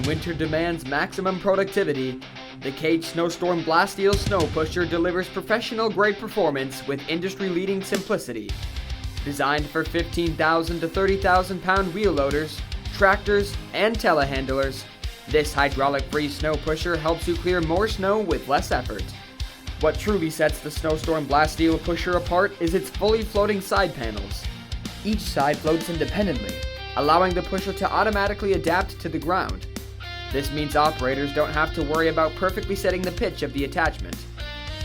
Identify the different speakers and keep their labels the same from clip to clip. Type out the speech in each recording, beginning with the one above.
Speaker 1: winter demands maximum productivity, the KAGE SnowStorm BLAST Steel snow pusher delivers professional-grade performance with industry-leading simplicity. Designed for 15,000 to 30,000 pound wheel loaders, tractors, and telehandlers, this hydraulic-free snow pusher helps you clear more snow with less effort. What truly sets the SnowStorm BLAST Steel pusher apart is its fully floating side panels. Each side floats independently, allowing the pusher to automatically adapt to the ground. This means operators don't have to worry about perfectly setting the pitch of the attachment.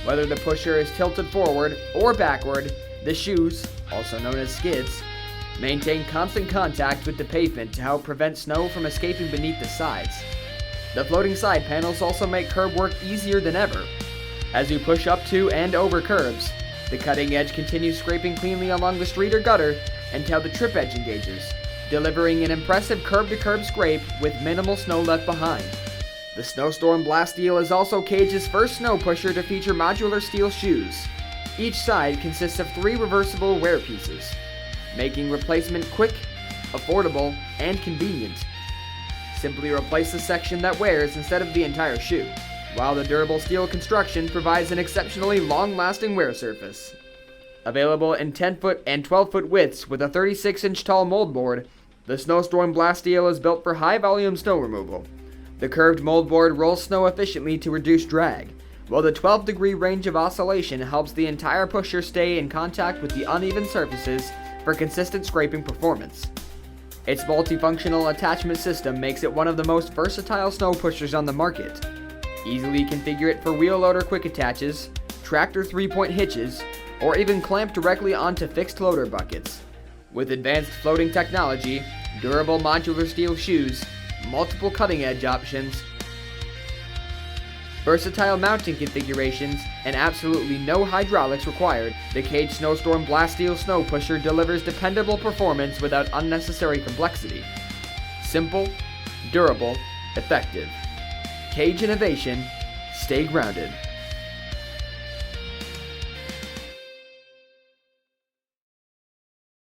Speaker 1: Whether the pusher is tilted forward or backward, the shoes, also known as skids, maintain constant contact with the pavement to help prevent snow from escaping beneath the sides. The floating side panels also make curb work easier than ever. As you push up to and over curbs, the cutting edge continues scraping cleanly along the street or gutter until the trip edge engages, delivering an impressive curb-to-curb scrape with minimal snow left behind. The SnowStorm BLAST Steel is also KAGE's first snow pusher to feature modular steel shoes. Each side consists of 3 reversible wear pieces, making replacement quick, affordable, and convenient. Simply replace the section that wears instead of the entire shoe, while the durable steel construction provides an exceptionally long-lasting wear surface. Available in 10-foot and 12-foot widths with a 36-inch tall moldboard, the SnowStorm BLAST Steel is built for high-volume snow removal. The curved moldboard rolls snow efficiently to reduce drag, while the 12-degree range of oscillation helps the entire pusher stay in contact with the uneven surfaces for consistent scraping performance. Its multifunctional attachment system makes it one of the most versatile snow pushers on the market. Easily configure it for wheel loader quick attaches, tractor 3-point hitches, or even clamp directly onto fixed loader buckets. With advanced floating technology, durable modular steel shoes, multiple cutting edge options, versatile mounting configurations, and absolutely no hydraulics required, the KAGE SnowStorm BLAST Steel snow pusher delivers dependable performance without unnecessary complexity. Simple, durable, effective. KAGE innovation, stay grounded.